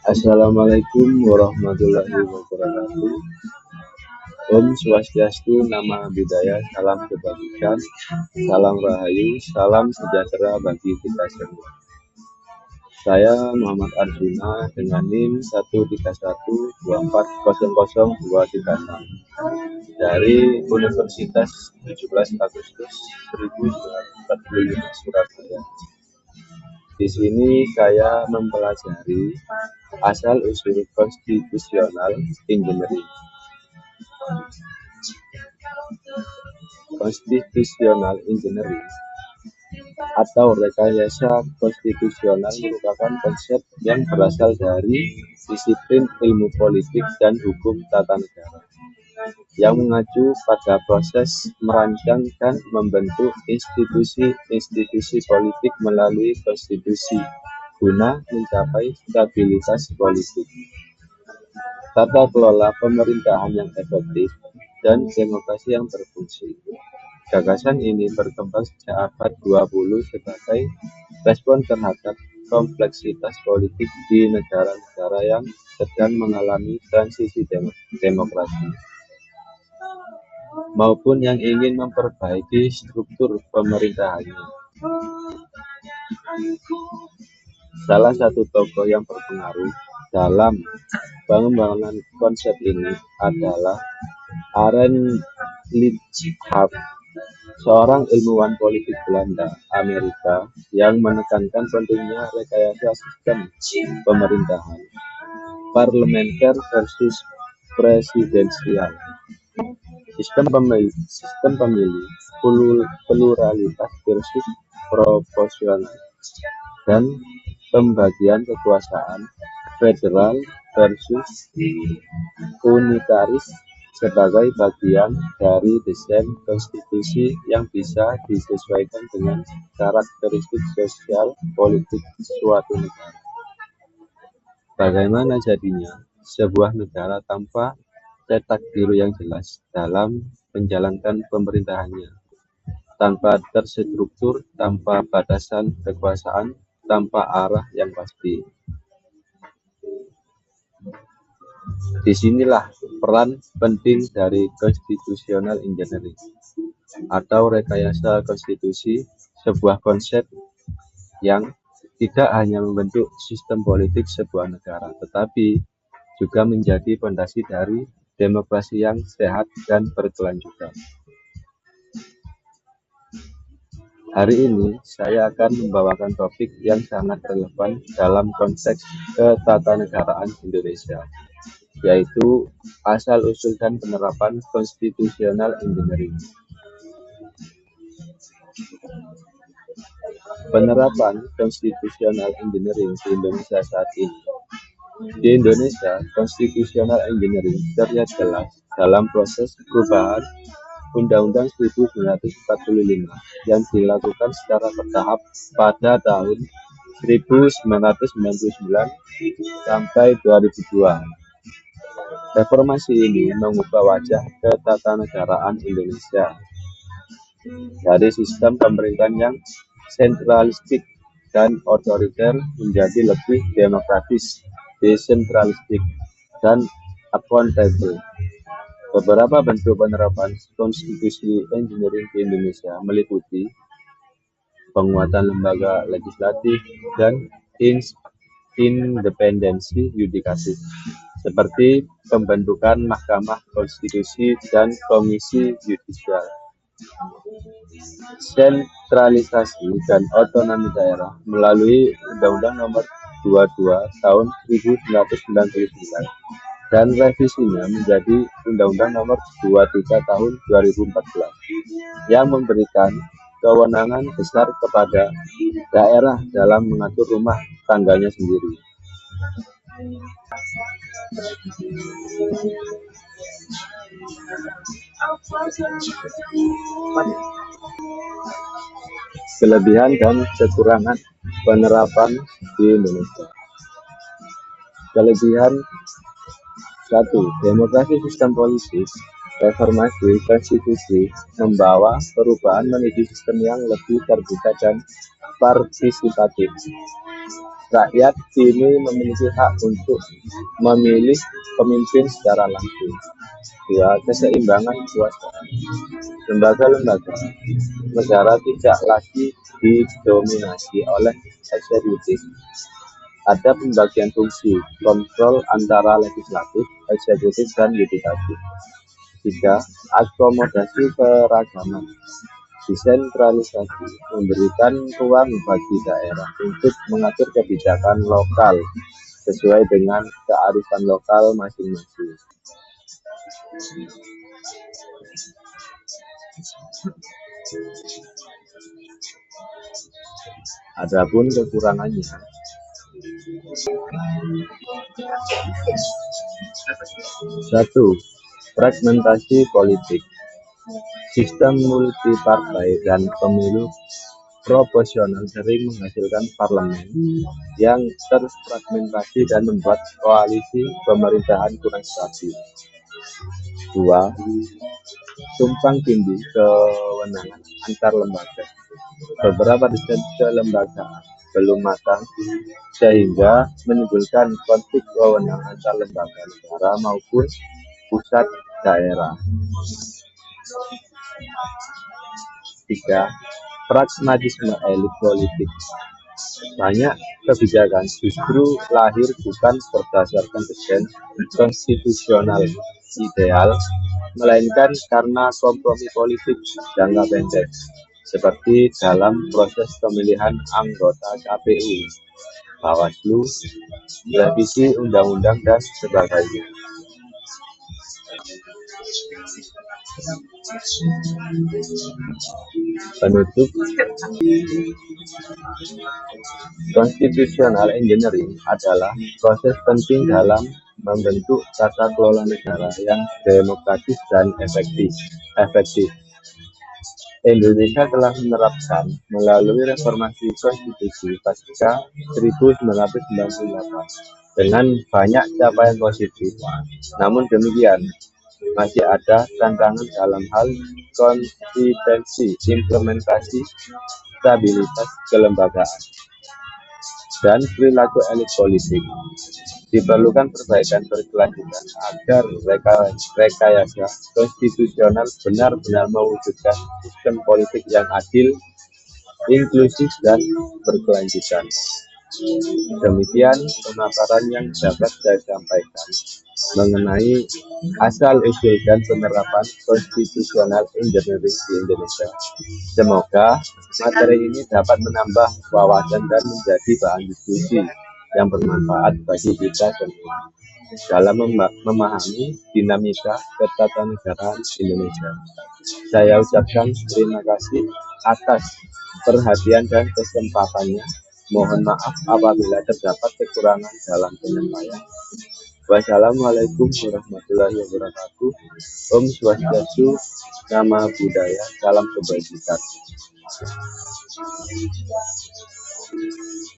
Assalamualaikum warahmatullahi wabarakatuh. Om Swastiastu, Nama Budaya, Salam Kebajikan, Salam Rahayu, Salam Sejahtera bagi kita semua. Saya Muhammad Arjuna dengan NIM 13124000236 dari Universitas 17 Agustus 1945 Surabaya. Di sini saya mempelajari asal-usul konstitusional engineering. Konstitusional engineering atau rekayasa konstitusional merupakan konsep yang berasal dari disiplin ilmu politik dan hukum tata negara yang mengacu pada proses merancang dan membentuk institusi-institusi politik melalui konstitusi guna mencapai stabilitas politik, tata kelola pemerintahan yang efektif, dan demokrasi yang berfungsi. Gagasan ini berkembang sejak abad 20 sebagai respon terhadap kompleksitas politik di negara-negara yang sedang mengalami transisi demokrasi, maupun yang ingin memperbaiki struktur pemerintahannya. Salah satu tokoh yang berpengaruh dalam pengembangan konsep ini adalah Arend Lichthart, seorang ilmuwan politik Belanda Amerika yang menekankan pentingnya rekayasa sistem pemerintahan, parlementer versus presidensial, sistem pemilih, pluralitas versus proporsional, dan pembagian kekuasaan, federal versus unitaris, sebagai bagian dari desain konstitusi yang bisa disesuaikan dengan karakteristik sosial politik suatu negara. Bagaimana jadinya sebuah negara tanpa cetak biru yang jelas dalam menjalankan pemerintahannya, tanpa terstruktur, tanpa batasan kekuasaan, tanpa arah yang pasti? Disinilah peran penting dari constitutional engineering atau rekayasa konstitusi, sebuah konsep yang tidak hanya membentuk sistem politik sebuah negara, tetapi juga menjadi fondasi dari demokrasi yang sehat dan berkelanjutan. Hari ini saya akan membawakan topik yang sangat relevan dalam konteks ketatanegaraan Indonesia, yaitu asal-usul dan penerapan konstitusional engineering. Penerapan konstitusional engineering di Indonesia saat ini. Di Indonesia, konstitusional engineering terlihat jelas dalam proses perubahan Undang-Undang 1945 yang dilakukan secara bertahap pada tahun 1999 sampai 2002. Reformasi ini mengubah wajah ketatanegaraan Indonesia dari sistem pemerintahan yang sentralistik dan otoriter menjadi lebih demokratis, desentralistik, dan akuntabel. Beberapa bentuk penerapan konstitusi engineering di Indonesia meliputi penguatan lembaga legislatif dan independensi yudikatif, seperti pembentukan Mahkamah Konstitusi dan Komisi Yudisial, sentralisasi dan otonomi daerah melalui Undang-Undang Nomor 22 Tahun 1999 dan revisinya menjadi Undang-Undang Nomor 23 Tahun 2014 yang memberikan kewenangan besar kepada daerah dalam mengatur rumah tangganya sendiri. Kelebihan dan kekurangan penerapan di Indonesia. Kelebihan: 1. Demokrasi sistem politik. Reformasi konstitusi membawa perubahan menuju sistem yang lebih terbuka dan partisipatif. Rakyat kini memiliki hak untuk memilih pemimpin secara langsung. Dua, keseimbangan kekuasaan. Lembaga-lembaga negara tidak lagi didominasi oleh eksekutif. Ada pembagian fungsi kontrol antara legislatif, eksekutif, dan yudikatif. Tiga, akomodasi keragaman. Desentralisasi memberikan ruang bagi daerah untuk mengatur kebijakan lokal sesuai dengan kearifan lokal masing-masing. Adapun kekurangannya, satu, fragmentasi politik. Sistem multipartai dan pemilu proporsional sering menghasilkan parlemen yang terfragmentasi dan membuat koalisi pemerintahan kurang stabil. Dua, tumpang tindih kewenangan antar lembaga. Beberapa desain kelembagaan belum matang sehingga menimbulkan konflik kewenangan antar lembaga negara maupun pusat daerah. Tiga, pragmatisme elit politik. Banyak kebijakan justru lahir bukan berdasarkan desain konstitusional ideal, melainkan karena kompromi politik jangka pendek, seperti dalam proses pemilihan anggota KPU, Bawaslu, revisi undang-undang, dan sebagainya. Penutup, constitutional engineering adalah proses penting dalam membentuk tata kelola negara yang demokratis dan efektif. Indonesia telah menerapkan melalui reformasi konstitusi pasca 1998 dengan banyak capaian positif. Namun demikian, masih ada tantangan dalam hal konsistensi implementasi, stabilitas kelembagaan, dan perilaku elit politik. Diperlukan perbaikan berkelanjutan agar rekayasa konstitusional benar-benar mewujudkan sistem politik yang adil, inklusif, dan berkelanjutan. Demikian pemaparan yang dapat saya sampaikan mengenai asal-usul dan penerapan constitutional engineering di Indonesia. Semoga materi ini dapat menambah wawasan dan menjadi bahan diskusi yang bermanfaat bagi kita semua dalam memahami dinamika ketatanegaraan Indonesia. Saya ucapkan terima kasih atas perhatian dan kesempatannya. Mohon maaf apabila terdapat kekurangan dalam penyampaian. Wassalamualaikum warahmatullahi wabarakatuh. Om Swastiastu, Namo Buddhaya, salam kebajikan.